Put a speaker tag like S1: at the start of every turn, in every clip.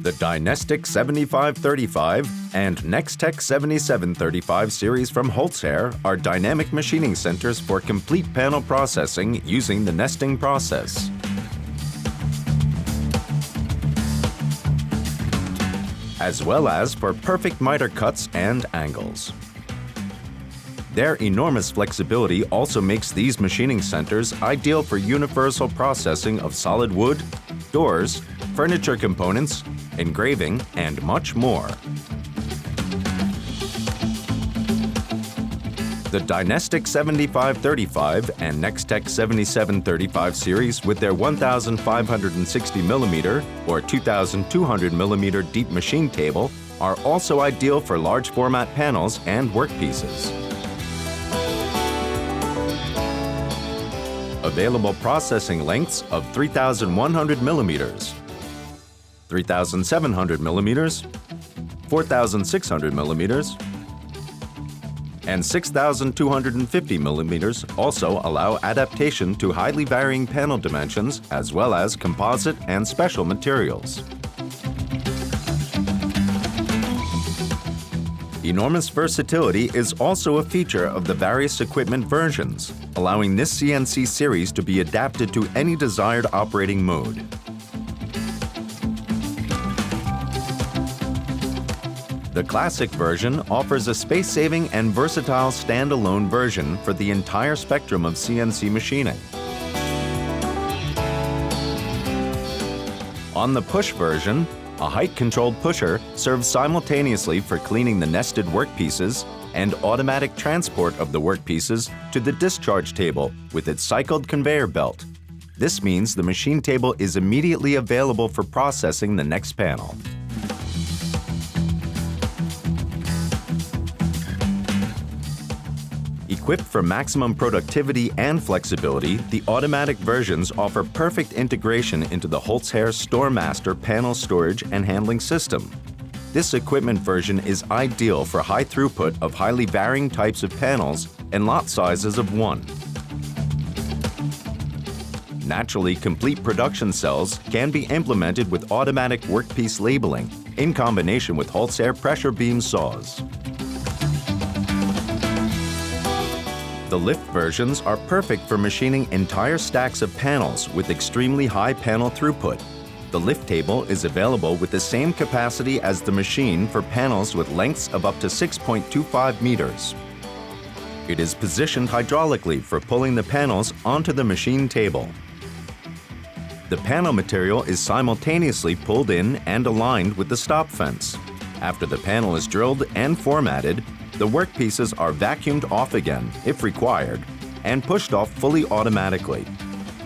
S1: The DYNESTIC 7535 and Nextech 7735 series from HOLZ-HER are dynamic machining centers for complete panel processing using the nesting process. As well as for perfect miter cuts and angles. Their enormous flexibility also makes these machining centers ideal for universal processing of solid wood, doors, furniture components, engraving, and much more. The DYNESTIC 7535 and Nextech 7735 series with their 1,560mm or 2,200mm deep machine table are also ideal for large format panels and workpieces. Available processing lengths of 3,100mm, 3,700mm, 4,600mm, and 6,250mm also allow adaptation to highly varying panel dimensions as well as composite and special materials. Enormous versatility is also a feature of the various equipment versions, allowing this CNC series to be adapted to any desired operating mode. The Classic version offers a space-saving and versatile standalone version for the entire spectrum of CNC machining. On the Push version, a height-controlled pusher serves simultaneously for cleaning the nested workpieces and automatic transport of the workpieces to the discharge table with its cycled conveyor belt. This means the machine table is immediately available for processing the next panel. Equipped for maximum productivity and flexibility, the automatic versions offer perfect integration into the HOLZ-HER StoreMaster panel storage and handling system. This equipment version is ideal for high throughput of highly varying types of panels and lot sizes of 1. Naturally, complete production cells can be implemented with automatic workpiece labeling in combination with HOLZ-HER pressure beam saws. The lift versions are perfect for machining entire stacks of panels with extremely high panel throughput. The lift table is available with the same capacity as the machine for panels with lengths of up to 6.25 meters. It is positioned hydraulically for pulling the panels onto the machine table. The panel material is simultaneously pulled in and aligned with the stop fence. After the panel is drilled and formatted, the workpieces are vacuumed off again, if required, and pushed off fully automatically.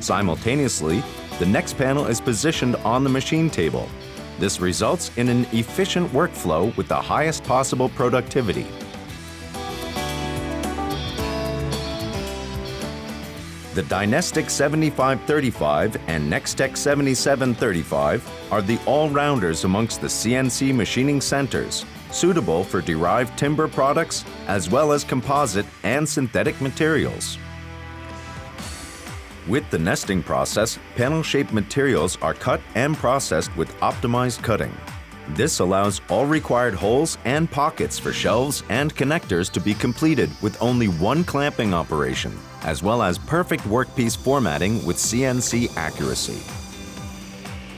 S1: Simultaneously, the next panel is positioned on the machine table. This results in an efficient workflow with the highest possible productivity. The DYNESTIC 7535 and Nextech 7735 are the all-rounders amongst the CNC machining centers, suitable for derived timber products as well as composite and synthetic materials. With the nesting process, panel-shaped materials are cut and processed with optimized cutting. This allows all required holes and pockets for shelves and connectors to be completed with only one clamping operation, as well as perfect workpiece formatting with CNC accuracy.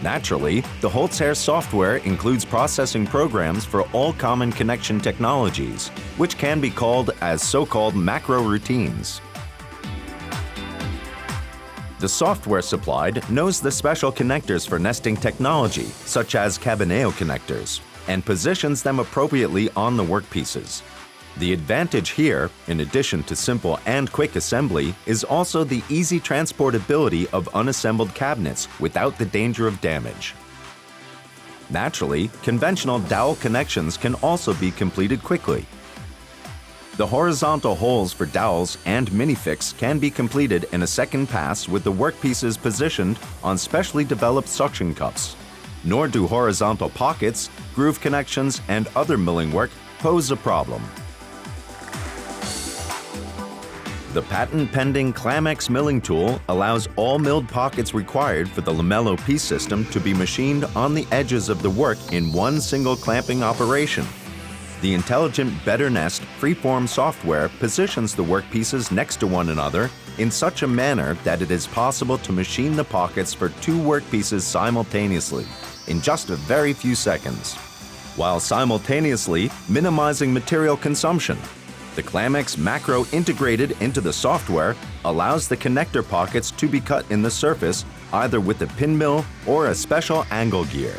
S1: Naturally, the HOLZ-HER software includes processing programs for all common connection technologies, which can be called as so-called macro routines. The software supplied knows the special connectors for nesting technology, such as Cabaneo connectors, and positions them appropriately on the workpieces. The advantage here, in addition to simple and quick assembly, is also the easy transportability of unassembled cabinets without the danger of damage. Naturally, conventional dowel connections can also be completed quickly. The horizontal holes for dowels and minifix can be completed in a second pass with the workpieces positioned on specially developed suction cups. Nor do horizontal pockets, groove connections, and other milling work pose a problem. The patent-pending Clamex milling tool allows all milled pockets required for the lamello piece system to be machined on the edges of the work in one single clamping operation. The intelligent BetterNest freeform software positions the workpieces next to one another in such a manner that it is possible to machine the pockets for two workpieces simultaneously in just a very few seconds, while simultaneously minimizing material consumption. The Clamex macro integrated into the software allows the connector pockets to be cut in the surface either with a pin mill or a special angle gear.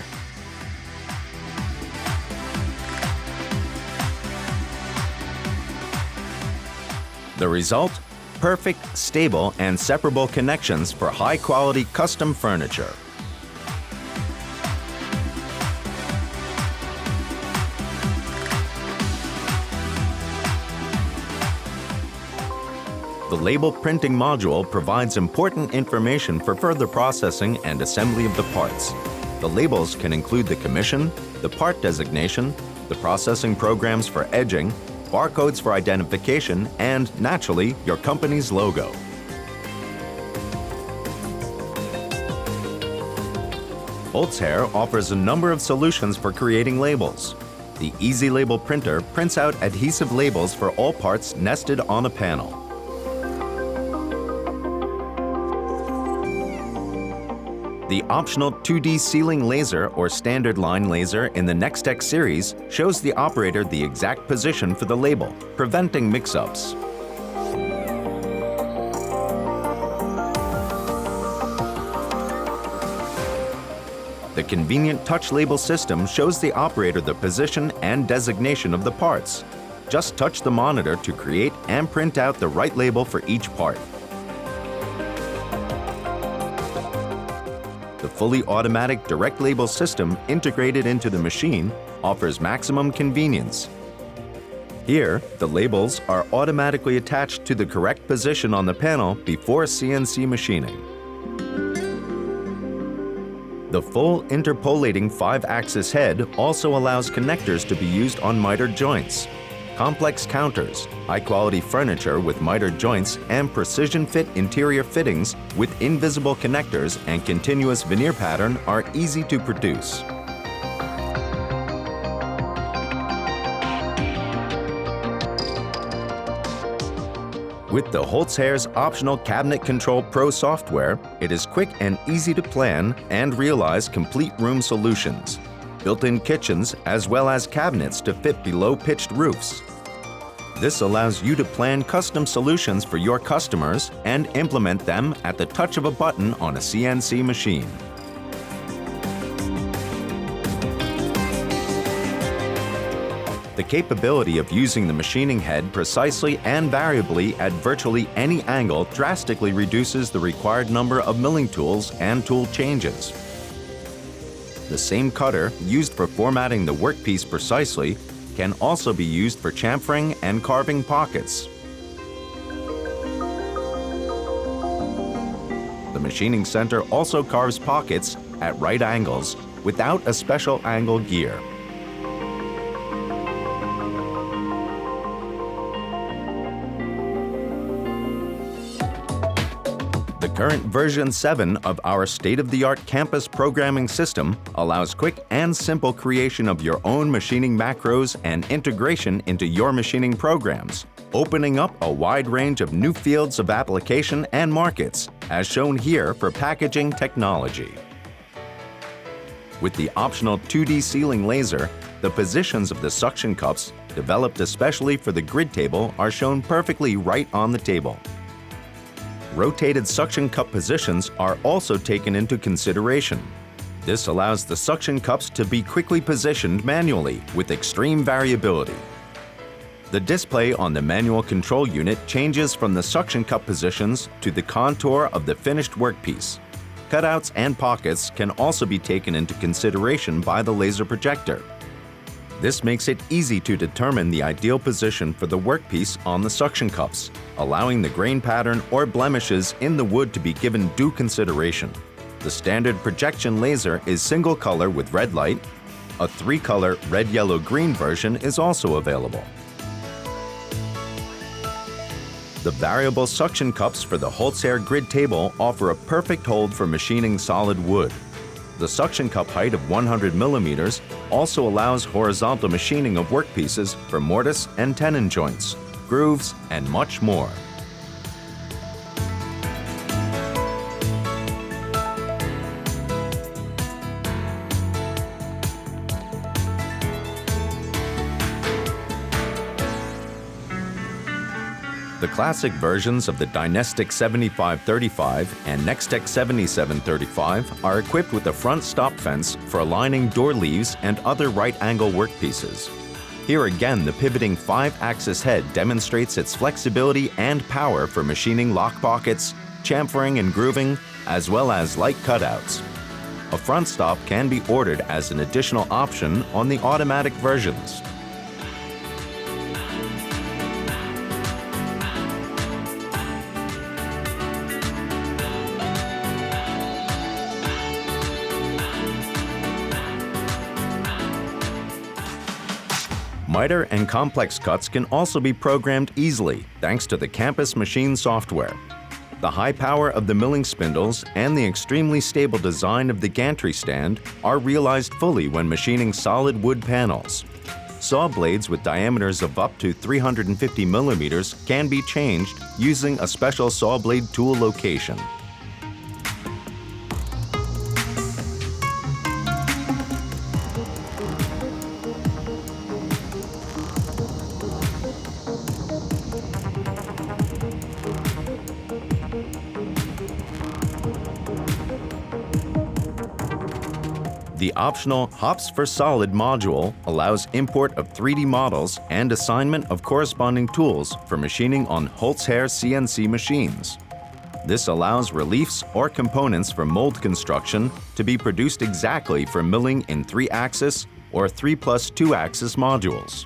S1: The result? Perfect, stable, and separable connections for high-quality custom furniture. The label printing module provides important information for further processing and assembly of the parts. The labels can include the commission, the part designation, the processing programs for edging, barcodes for identification, and, naturally, your company's logo. HOLZ-HER offers a number of solutions for creating labels. The Easy Label printer prints out adhesive labels for all parts nested on a panel. The optional 2D sealing laser or standard line laser in the NextX series shows the operator the exact position for the label, preventing mix-ups. The convenient touch label system shows the operator the position and designation of the parts. Just touch the monitor to create and print out the right label for each part. The fully automatic direct label system integrated into the machine offers maximum convenience. Here, the labels are automatically attached to the correct position on the panel before CNC machining. The full interpolating 5-axis head also allows connectors to be used on mitered joints. Complex counters, high-quality furniture with mitered joints, and precision-fit interior fittings with invisible connectors and continuous veneer pattern are easy to produce. With the HOLZ-HER's optional Cabinet Control Pro software, it is quick and easy to plan and realize complete room solutions. Built-in kitchens as well as cabinets to fit below pitched roofs. This allows you to plan custom solutions for your customers and implement them at the touch of a button on a CNC machine. The capability of using the machining head precisely and variably at virtually any angle drastically reduces the required number of milling tools and tool changes. The same cutter used for formatting the workpiece precisely can also be used for chamfering and carving pockets. The machining center also carves pockets at right angles without a special angle gear. The current version 7 of our state-of-the-art campus programming system allows quick and simple creation of your own machining macros and integration into your machining programs, opening up a wide range of new fields of application and markets, as shown here for packaging technology. With the optional 2D sealing laser, the positions of the suction cups, developed especially for the grid table, are shown perfectly right on the table. Rotated suction cup positions are also taken into consideration. This allows the suction cups to be quickly positioned manually with extreme variability. The display on the manual control unit changes from the suction cup positions to the contour of the finished workpiece. Cutouts and pockets can also be taken into consideration by the laser projector. This makes it easy to determine the ideal position for the workpiece on the suction cups, allowing the grain pattern or blemishes in the wood to be given due consideration. The standard projection laser is single color with red light. A 3-color red, yellow, green version is also available. The variable suction cups for the HOLZ-HER grid table offer a perfect hold for machining solid wood. The suction cup height of 100 millimeters also allows horizontal machining of workpieces for mortise and tenon joints, grooves, and much more. The classic versions of the DYNESTIC 7535 and Nextech 7735 are equipped with a front stop fence for aligning door leaves and other right-angle workpieces. Here again, the pivoting 5-axis head demonstrates its flexibility and power for machining lock pockets, chamfering and grooving, as well as light cutouts. A front stop can be ordered as an additional option on the automatic versions. Miter and complex cuts can also be programmed easily thanks to the Campus Machine software. The high power of the milling spindles and the extremely stable design of the Gantry stand are realized fully when machining solid wood panels. Saw blades with diameters of up to 350 millimeters can be changed using a special saw blade tool location. The optional Hops for Solid module allows import of 3D models and assignment of corresponding tools for machining on HOLZ-HER CNC machines. This allows reliefs or components for mold construction to be produced exactly for milling in 3-axis or 3+2-axis modules.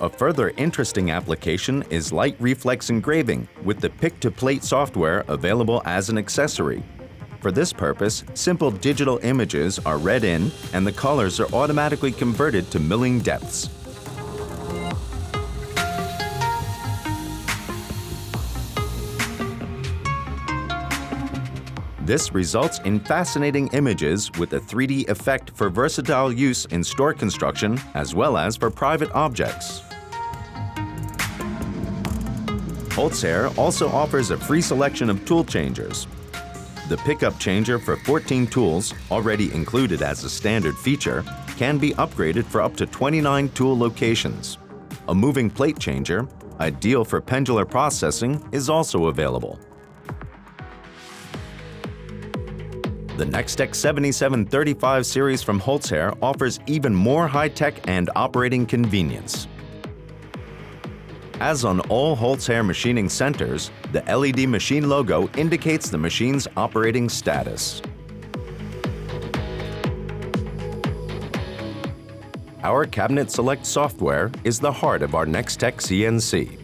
S1: A further interesting application is light reflex engraving with the pick-to-plate software available as an accessory. For this purpose, simple digital images are read in and the colors are automatically converted to milling depths. This results in fascinating images with a 3D effect for versatile use in store construction as well as for private objects. HOLZ-HER also offers a free selection of tool changers. The pickup changer for 14 tools, already included as a standard feature, can be upgraded for up to 29 tool locations. A moving plate changer, ideal for pendular processing, is also available. The Nextech 7735 series from HOLZ-HER offers even more high-tech and operating convenience. As on all HOLZ-HER machining centers, the LED machine logo indicates the machine's operating status. Our Cabinet Select software is the heart of our Nextech CNC.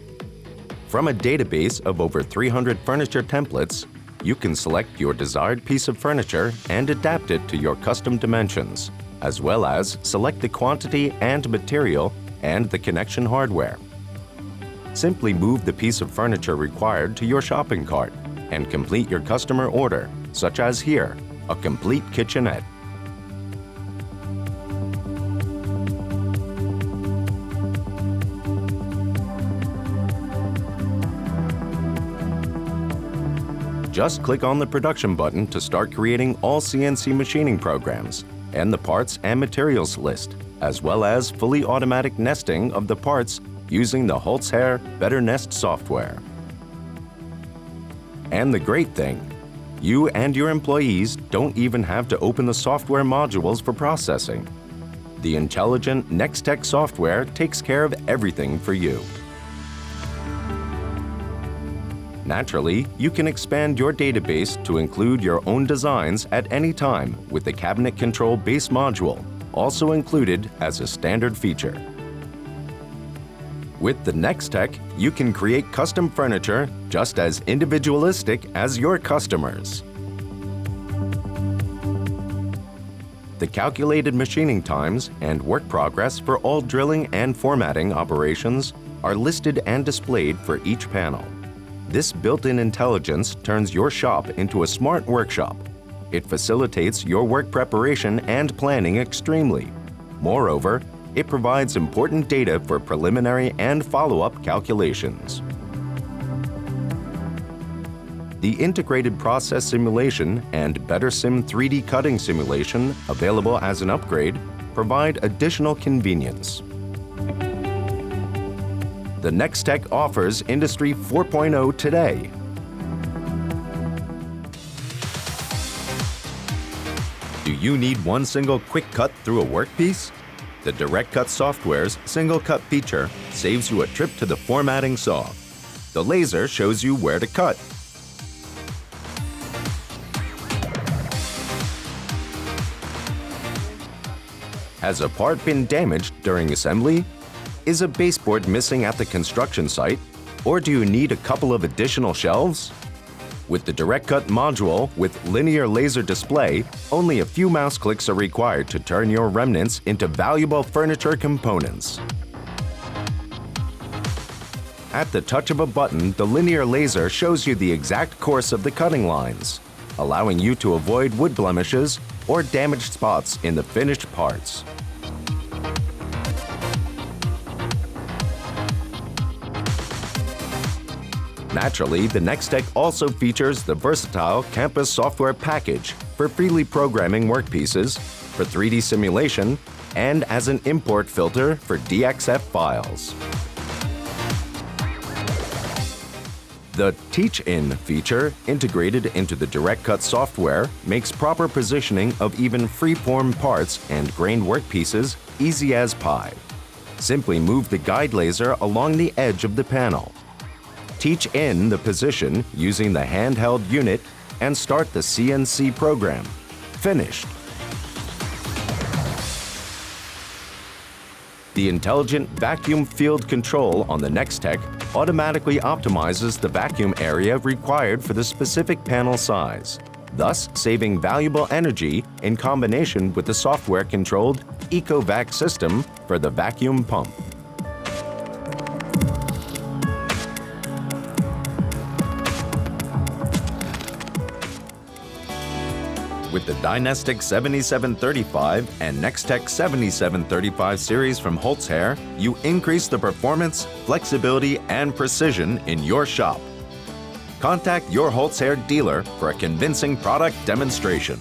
S1: From a database of over 300 furniture templates, you can select your desired piece of furniture and adapt it to your custom dimensions, as well as select the quantity and material and the connection hardware. Simply move the piece of furniture required to your shopping cart and complete your customer order, such as here, a complete kitchenette. Just click on the production button to start creating all CNC machining programs and the parts and materials list, as well as fully automatic nesting of the parts using the HOLZ-HER Better Nest software. And the great thing, you and your employees don't even have to open the software modules for processing. The intelligent Nextech software takes care of everything for you. Naturally, you can expand your database to include your own designs at any time with the Cabinet Control Base module, also included as a standard feature. With the Nextech, you can create custom furniture just as individualistic as your customers. The calculated machining times and work progress for all drilling and formatting operations are listed and displayed for each panel. This built-in intelligence turns your shop into a smart workshop. It facilitates your work preparation and planning extremely. Moreover, it provides important data for preliminary and follow-up calculations. The integrated process simulation and BetterSim 3D cutting simulation, available as an upgrade, provide additional convenience. The Nextech offers Industry 4.0 today. Do you need one single quick cut through a workpiece? The Direct Cut software's Single Cut feature saves you a trip to the formatting saw. The laser shows you where to cut. Has a part been damaged during assembly? Is a baseboard missing at the construction site? Or do you need a couple of additional shelves? With the Direct Cut module with linear laser display, only a few mouse clicks are required to turn your remnants into valuable furniture components. At the touch of a button, the linear laser shows you the exact course of the cutting lines, allowing you to avoid wood blemishes or damaged spots in the finished parts. Naturally, the Nextech also features the versatile Campus software package for freely programming workpieces, for 3D simulation, and as an import filter for DXF files. The Teach-In feature, integrated into the Direct Cut software, makes proper positioning of even free-form parts and grained workpieces easy as pie. Simply move the guide laser along the edge of the panel. Teach in the position using the handheld unit and start the CNC program. Finished. The intelligent vacuum field control on the Nextech automatically optimizes the vacuum area required for the specific panel size, thus saving valuable energy in combination with the software-controlled EcoVac system for the vacuum pump. With the DYNESTIC 7735 and Nextech 7735 series from HOLZ-HER, you increase the performance, flexibility, and precision in your shop. Contact your HOLZ-HER dealer for a convincing product demonstration.